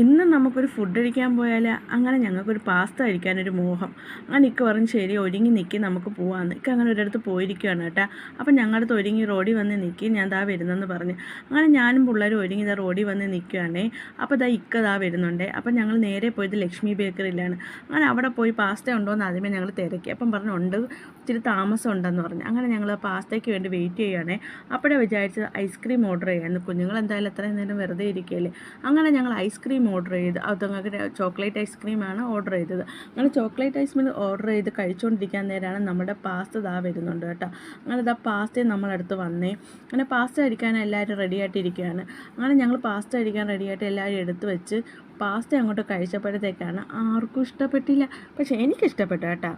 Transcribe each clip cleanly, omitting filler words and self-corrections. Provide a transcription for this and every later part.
ഇന്ന് നമുക്കൊരു ഫുഡ് കഴിക്കാൻ പോയാൽ അങ്ങനെ ഞങ്ങൾക്കൊരു പാസ്ത കഴിക്കാനൊരു മോഹം. അങ്ങനെ ഇക്ക പറഞ്ഞു ശരി ഒരുങ്ങി നിൽക്കി നമുക്ക് പോകാമെന്ന്. ഇക്ക അങ്ങനെ ഒരിടത്ത് പോയിരിക്കുകയാണ് കേട്ടോ. അപ്പം ഞങ്ങളുടെ അടുത്ത് ഒരുങ്ങി റോഡിൽ വന്ന് നിൽക്കി ഞാൻ ദാ വരുന്നെന്ന് പറഞ്ഞു. അങ്ങനെ ഞാനും പിള്ളേരും ഒരുങ്ങി ഇതാ റോഡിൽ വന്ന് നിൽക്കുകയാണേ. അപ്പോൾ ദാ ഇക്ക ദാ വരുന്നുണ്ട്. അപ്പം ഞങ്ങൾ നേരെ പോയത് ലക്ഷ്മി ബേക്കറിയിലാണ്. അങ്ങനെ അവിടെ പോയി പാസ്ത ഉണ്ടോ എന്ന് ആദ്യമേ ഞങ്ങൾ തിരക്കി. അപ്പം പറഞ്ഞു ഉണ്ട്, ഇച്ചിരി താമസം ഉണ്ടെന്ന് പറഞ്ഞു. അങ്ങനെ ഞങ്ങൾ പാസ്തയ്ക്ക് വേണ്ടി വെയിറ്റ് ചെയ്യുകയാണേ. അപ്പോഴേ വിചാരിച്ചത് ഐസ്ക്രീം ഓർഡർ ചെയ്യാമായിരുന്നു. കുഞ്ഞുങ്ങൾ എന്തായാലും എത്രയും നേരം വെറുതെ ഇരിക്കുകയല്ലേ. അങ്ങനെ ഞങ്ങൾ ഐസ്ക്രീം ഓർഡർ ചെയ്ത് അതങ്ങൾക്ക് ചോക്ലേറ്റ് ഐസ്ക്രീമാണ് ഓർഡർ ചെയ്തത്. അങ്ങനെ ചോക്ലേറ്റ് ഐസ്ക്രീം ഓർഡർ ചെയ്ത് കഴിച്ചുകൊണ്ടിരിക്കാൻ നേരമാണ് നമ്മുടെ പാസ്ത ദാ വരുന്നുണ്ട് കേട്ടോ. അങ്ങനെ ഇതാ പാസ്തയും നമ്മളടുത്ത് വന്നേ. അങ്ങനെ പാസ്ത കഴിക്കാൻ എല്ലാവരും റെഡി ആയിട്ടിരിക്കുകയാണ്. അങ്ങനെ ഞങ്ങൾ പാസ്ത കഴിക്കാൻ റെഡിയായിട്ട് എല്ലാവരും എടുത്ത് വെച്ച് പാസ്ത അങ്ങോട്ട് കഴിച്ചപ്പോഴത്തേക്കാണ് ആർക്കും ഇഷ്ടപ്പെട്ടില്ല. പക്ഷേ എനിക്കിഷ്ടപ്പെട്ടു കേട്ടോ.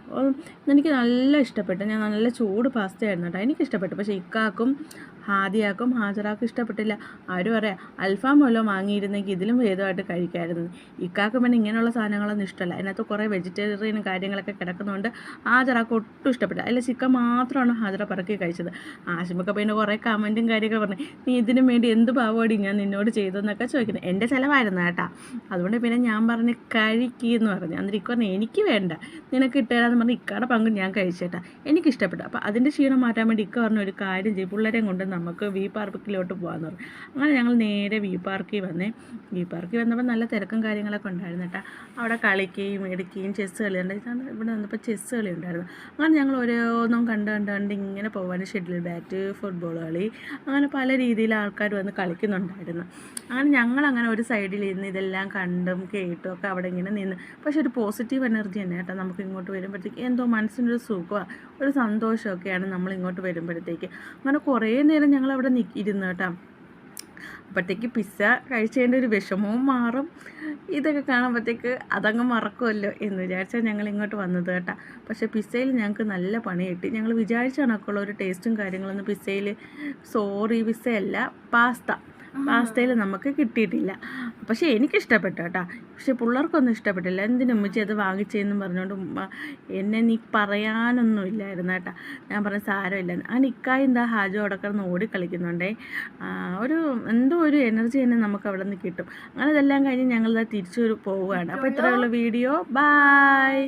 എനിക്ക് നല്ല ഇഷ്ടപ്പെട്ടു. ഞാൻ നല്ല ചൂട് പാസ്തയായിരുന്നു കേട്ടോ. എനിക്കിഷ്ടപ്പെട്ടു. പക്ഷേ ഇക്കാക്കും ഹാദിയാക്കും ഹാജറാക്കും ഇഷ്ടപ്പെട്ടില്ല. ആരും പറയാം അൽഫാം വല്ലതും വാങ്ങിയിരുന്നെങ്കിൽ ഇതിലും ഭേദമായിട്ട് കഴിക്കാമായിരുന്നു. ഇക്കാക്ക് പിന്നെ ഇങ്ങനെയുള്ള സാധനങ്ങളൊന്നും ഇഷ്ടമല്ല. അതിനകത്ത് കുറേ വെജിറ്റേറിയൻ കാര്യങ്ങളൊക്കെ കിടക്കുന്നതുകൊണ്ട് ഹാജറാക്ക് ഒട്ടും ഇഷ്ടപ്പെട്ടില്ല. അതിൽ ചിക്കൻ മാത്രമാണ് ഹാജറ പറക്കി കഴിച്ചത്. ആശിമൊക്കെ പിന്നെ കുറേ കമൻറ്റും കാര്യങ്ങൾ പറഞ്ഞു, നീ ഇതിനും വേണ്ടി എന്ത് പാവോടി ഞാൻ നിന്നോട് ചെയ്തതെന്നൊക്കെ ചോദിക്കുന്നത്. എൻ്റെ ചിലവായിരുന്നു കേട്ടോ. അതുകൊണ്ട് പിന്നെ ഞാൻ പറഞ്ഞ് കഴിക്കുമെന്ന് പറഞ്ഞു. അന്നേരം ഇക്ക പറഞ്ഞു എനിക്ക് വേണ്ട, നിനക്ക് ഇട്ടുതരാമെന്ന് പറഞ്ഞ് ഇക്കയുടെ പങ്ക് ഞാൻ കഴിച്ചേട്ടാ. എനിക്കിഷ്ടപ്പെട്ടു. അപ്പോൾ അതിൻ്റെ ക്ഷീണം മാറ്റാൻ വേണ്ടി ഇക്ക പറഞ്ഞ ഒരു കാര്യം ചെയ്യും, പിള്ളേരെയും കൊണ്ട് നമുക്ക് വി പാർക്കിലോട്ട് പോകാമെന്ന് പറഞ്ഞു. അങ്ങനെ ഞങ്ങൾ നേരെ വി പാർക്കിൽ വന്നേ. വി പാർക്കിൽ വന്നപ്പോൾ നല്ല തിരക്കും കാര്യങ്ങളൊക്കെ ഉണ്ടായിരുന്നു കേട്ടോ. അവിടെ കളിക്കുകയും എടുക്കുകയും ചെസ്സ് കളി ഉണ്ടായിരുന്നു. ഇവിടെ വന്നപ്പോൾ ചെസ്സ് കളി ഉണ്ടായിരുന്നു. അങ്ങനെ ഞങ്ങൾ ഓരോന്നും കണ്ട് ഇങ്ങനെ പോകാൻ ഷട്ടിൽ ബാറ്റ്, ഫുട്ബോൾ കളി, അങ്ങനെ പല രീതിയിൽ ആൾക്കാർ വന്ന് കളിക്കുന്നുണ്ടായിരുന്നു. അങ്ങനെ ഞങ്ങളങ്ങനെ ഒരു സൈഡിൽ ഇരുന്ന് ഇതെല്ലാം കണ്ടും കേട്ടും ഒക്കെ അവിടെ ഇങ്ങനെ നിന്ന്. പക്ഷെ ഒരു പോസിറ്റീവ് എനർജി തന്നെ കേട്ടോ. നമുക്ക് ഇങ്ങോട്ട് വരുമ്പോഴത്തേക്ക് എന്തോ മനസ്സിനൊരു സുഖമാണ്, ഒരു സന്തോഷമൊക്കെയാണ് നമ്മൾ ഇങ്ങോട്ട് വരുമ്പോഴത്തേക്ക്. അങ്ങനെ കുറേ നേരം ഞങ്ങൾ അവിടെ ഇരുന്ന് കേട്ടോ. അപ്പോഴത്തേക്ക് പിസ്സ കഴിച്ചതിൻ്റെ ഒരു വിഷമവും മാറും. ഇതൊക്കെ കാണുമ്പോഴത്തേക്ക് അതങ്ങ് മറക്കുമല്ലോ എന്ന് വിചാരിച്ചാൽ ഞങ്ങൾ ഇങ്ങോട്ട് വന്നത് കേട്ടോ. പക്ഷേ പിസ്സയിൽ ഞങ്ങൾക്ക് നല്ല പണി കിട്ടി. ഞങ്ങൾ വിചാരിച്ച കണക്കുള്ള ഒരു ടേസ്റ്റും കാര്യങ്ങളൊന്നും പിസ്സയിൽ പിസ്സയല്ല പാസ്തയിൽ നമുക്ക് കിട്ടിയിട്ടില്ല. പക്ഷേ എനിക്കിഷ്ടപ്പെട്ടു കേട്ടോ. പക്ഷേ പിള്ളേർക്കൊന്നും ഇഷ്ടപ്പെട്ടില്ല. എന്തിനും ഉമ്മച്ചി അത് വാങ്ങിച്ചതെന്നും പറഞ്ഞുകൊണ്ട് എന്നെ നീ പറയാനൊന്നും ഇല്ലായിരുന്നു കേട്ടോ. ഞാൻ പറഞ്ഞ സാരമില്ല. ആ നിക്കായി എന്താ ഹാജോ അവിടെ കിടന്ന് ഓടിക്കളിക്കുന്നുണ്ടേ. എന്തോ ഒരു എനർജി തന്നെ നമുക്ക് അവിടെ നിന്ന് കിട്ടും. അങ്ങനെ ഇതെല്ലാം കഴിഞ്ഞ് ഞങ്ങളിതാ തിരിച്ചു പോവുകയാണ്. അപ്പോൾ ഇത്രയുള്ള വീഡിയോ. ബായ്.